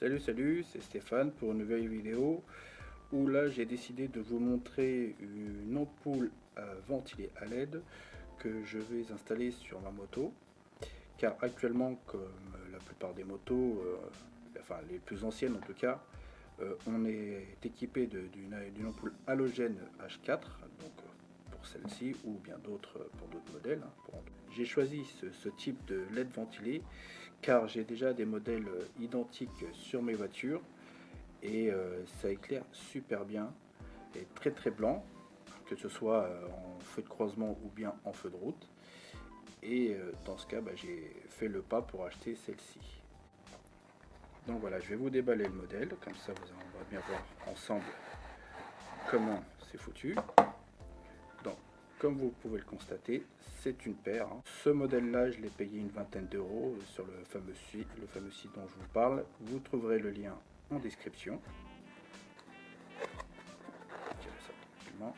Salut, c'est Stéphane pour une nouvelle vidéo où là j'ai décidé de vous montrer une ampoule ventilée à LED que je vais installer sur ma moto, car actuellement, comme la plupart des motos, enfin les plus anciennes en tout cas, on est équipé d'une ampoule halogène H4, donc pour celle-ci ou bien d'autres pour d'autres modèles. J'ai choisi ce type de LED ventilé car j'ai déjà des modèles identiques sur mes voitures et ça éclaire super bien et très blanc, que ce soit en feu de croisement ou bien en feu de route. Et dans ce cas, j'ai fait le pas pour acheter celle-ci. Donc voilà, je vais vous déballer le modèle, comme ça on va bien voir ensemble comment c'est foutu. Donc, comme vous pouvez le constater, c'est une paire. Ce modèle-là, je l'ai payé une vingtaine d'euros sur le fameux site dont je vous parle. Vous trouverez le lien en description. Tirez ça tranquillement.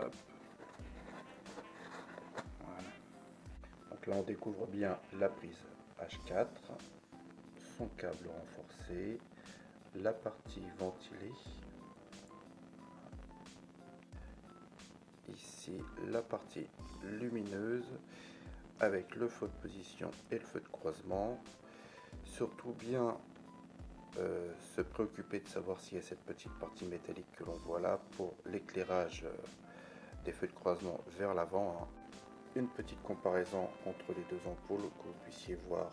Hop. Voilà. Donc là, on découvre bien la prise H4, son câble renforcé, la partie ventilée. Ici, la partie lumineuse avec le feu de position et le feu de croisement. Surtout bien se préoccuper de savoir s'il y a cette petite partie métallique que l'on voit là pour l'éclairage des feux de croisement vers l'avant. Une petite comparaison entre les deux ampoules pour que vous puissiez voir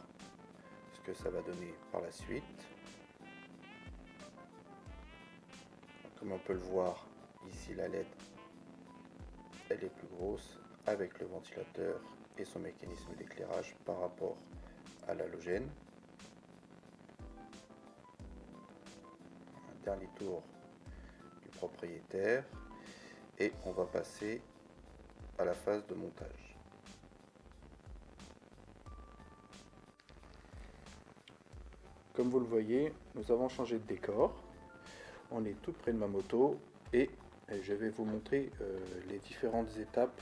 ce que ça va donner par la suite. Comme on peut le voir ici, la LED elle est plus grosse avec le ventilateur et son mécanisme d'éclairage par rapport à l'halogène. Un dernier tour du propriétaire et on va passer à la phase de montage. Comme vous le voyez, nous avons changé de décor. On est tout près de ma moto et je vais vous montrer les différentes étapes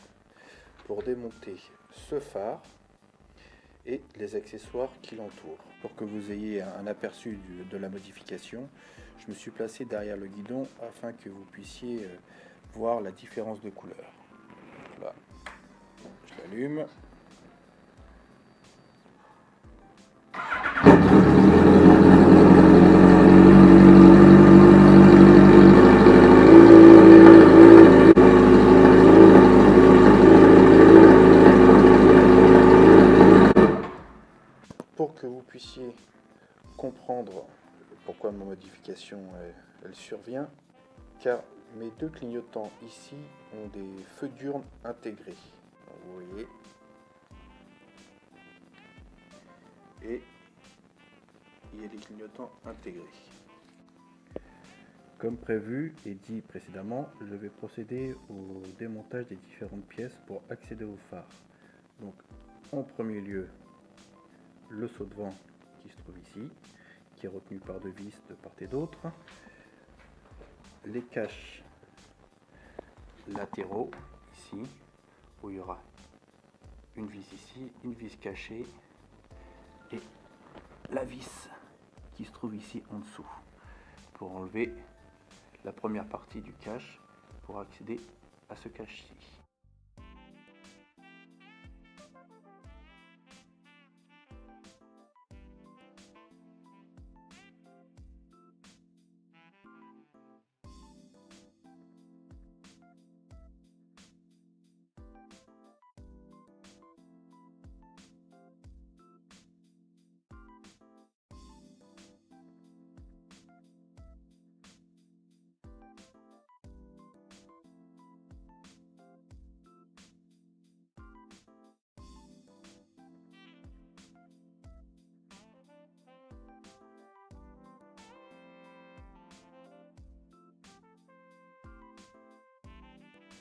pour démonter ce phare et les accessoires qui l'entourent. Pour que vous ayez un aperçu de la modification, je me suis placé derrière le guidon afin que vous puissiez voir la différence de couleur. Là, je l'allume. Pour que vous puissiez comprendre pourquoi ma modification elle survient, car mes deux clignotants ici ont des feux diurnes intégrés. Donc, vous voyez. Et il y a des clignotants intégrés. Comme prévu et dit précédemment, je vais procéder au démontage des différentes pièces pour accéder au phare. Donc en premier lieu, le seau de vent qui se trouve ici, qui est retenu par deux vis de part et d'autre, les caches latéraux ici, où il y aura une vis ici, une vis cachée et la vis qui se trouve ici en dessous pour enlever la première partie du cache pour accéder à ce cache-ci.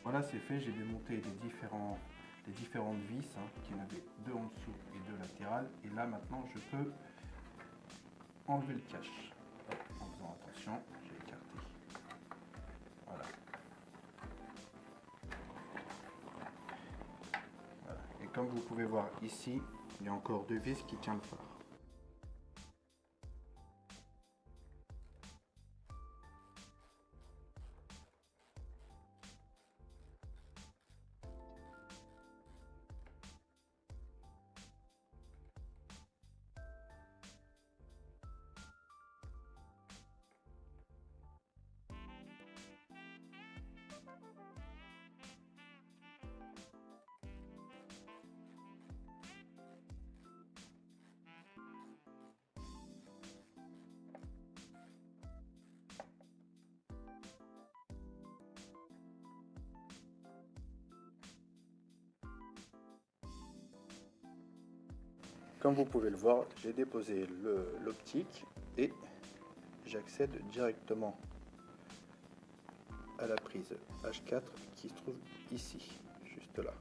Voilà, c'est fait, j'ai démonté les différentes vis, qui en avaient deux en dessous et deux latérales. Et là maintenant je peux enlever le cache. Hop, en faisant attention, j'ai écarté. Voilà. Voilà. Et comme vous pouvez voir ici, il y a encore deux vis qui tiennent le phare. Comme vous pouvez le voir, j'ai déposé l'optique et j'accède directement à la prise H4 qui se trouve ici, juste là.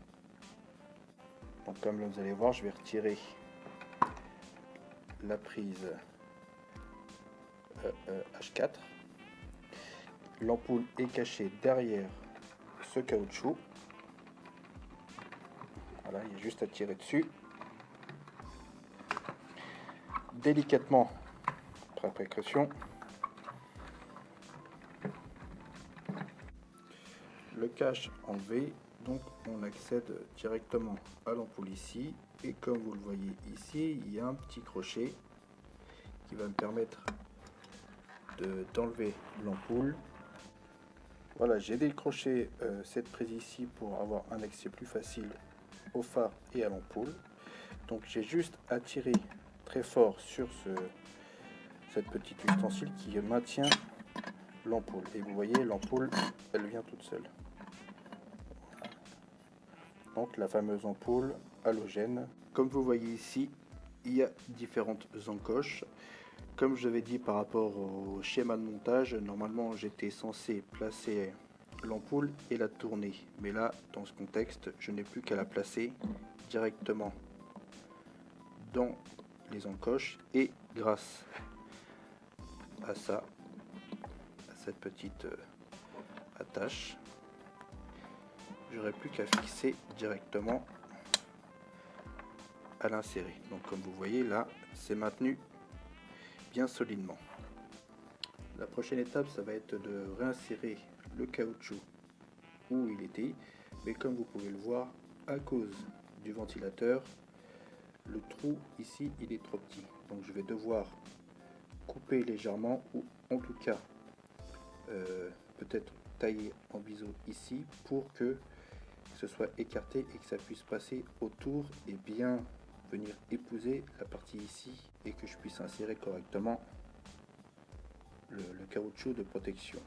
Donc comme vous allez voir, je vais retirer la prise H4. L'ampoule est cachée derrière ce caoutchouc. Voilà, il y a juste à tirer dessus. Délicatement, par précaution. Le cache enlevé, donc on accède directement à l'ampoule ici. Et comme vous le voyez ici, il y a un petit crochet qui va me permettre d'enlever l'ampoule. Voilà, j'ai décroché cette prise ici pour avoir un accès plus facile au phare et à l'ampoule. Donc j'ai juste à tirer très fort sur cette petite ustensile qui maintient l'ampoule. Et vous voyez, l'ampoule, elle vient toute seule. Voilà. Donc la fameuse ampoule halogène. Comme vous voyez ici, il y a différentes encoches. Comme je l'avais dit par rapport au schéma de montage, normalement j'étais censé placer l'ampoule et la tourner. Mais là, dans ce contexte, je n'ai plus qu'à la placer directement dans les encoches. Et grâce à ça, à cette petite attache, j'aurai plus qu'à fixer directement à l'insérer. Donc comme vous voyez là, c'est maintenu bien solidement. La prochaine étape, ça va être de réinsérer le caoutchouc où il était, mais comme vous pouvez le voir, à cause du ventilateur, le trou ici il est trop petit, donc je vais devoir couper légèrement, ou en tout cas peut-être tailler en biseau ici pour que ce soit écarté et que ça puisse passer autour et bien venir épouser la partie ici et que je puisse insérer correctement le caoutchouc de protection.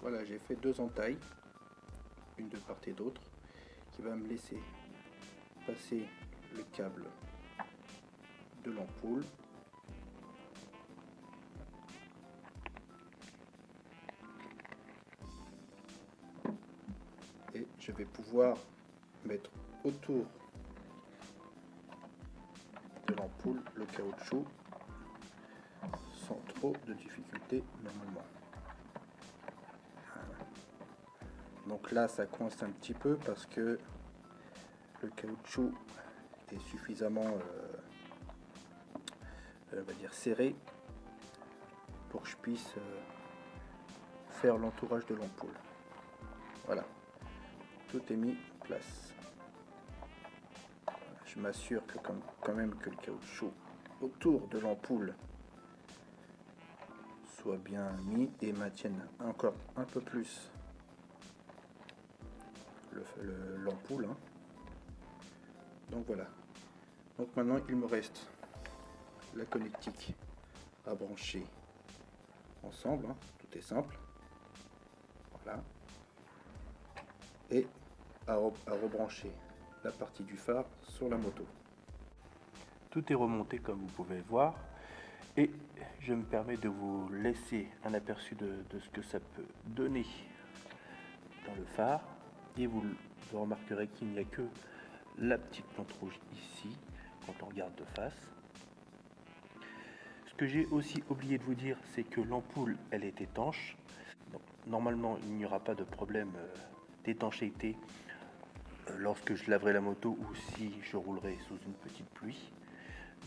Voilà, j'ai fait 2 entailles, une de part et d'autre, qui va me laisser passer le câble de l'ampoule. Et je vais pouvoir mettre autour de l'ampoule le caoutchouc sans trop de difficultés normalement. Voilà. Donc là ça coince un petit peu parce que le caoutchouc est suffisamment on va dire serré pour que je puisse faire l'entourage de l'ampoule. Voilà, tout est mis en place. Je m'assure que quand même que le caoutchouc autour de l'ampoule soit bien mis et maintienne encore un peu plus l'ampoule. Donc voilà. Donc maintenant il me reste la connectique à brancher ensemble. Tout est simple. Voilà. Et à rebrancher la partie du phare sur la moto. Tout est remonté comme vous pouvez le voir et je me permets de vous laisser un aperçu de ce que ça peut donner dans le phare et vous remarquerez qu'il n'y a que la petite plante rouge ici quand on regarde de face. Ce que j'ai aussi oublié de vous dire, c'est que l'ampoule elle est étanche. Donc, normalement il n'y aura pas de problème d'étanchéité lorsque je laverai la moto ou si je roulerai sous une petite pluie,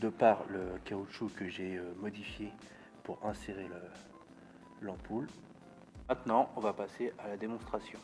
de par le caoutchouc que j'ai modifié pour insérer l'ampoule. Maintenant, on va passer à la démonstration.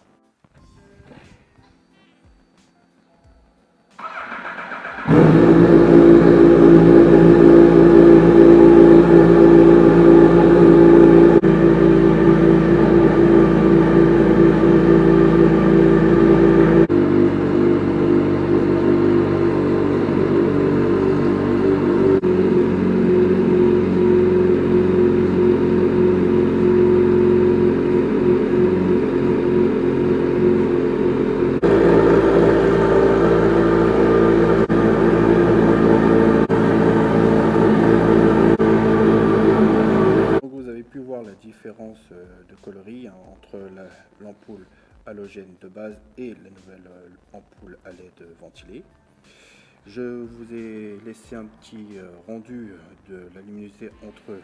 différence de coloris entre l'ampoule halogène de base et la nouvelle ampoule à LED ventilée. Je vous ai laissé un petit rendu de la luminosité entre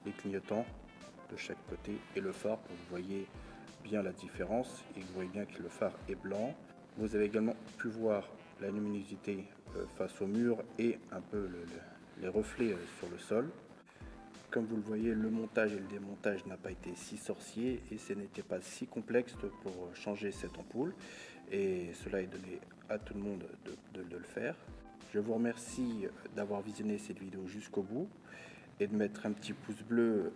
les clignotants de chaque côté et le phare pour que vous voyez bien la différence et vous voyez bien que le phare est blanc. Vous avez également pu voir la luminosité face au mur et un peu les reflets sur le sol. Comme vous le voyez, le montage et le démontage n'a pas été si sorcier et ce n'était pas si complexe pour changer cette ampoule, et cela est donné à tout le monde de le faire. Je vous remercie d'avoir visionné cette vidéo jusqu'au bout et de mettre un petit pouce bleu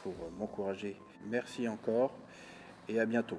pour m'encourager. Merci encore et à bientôt.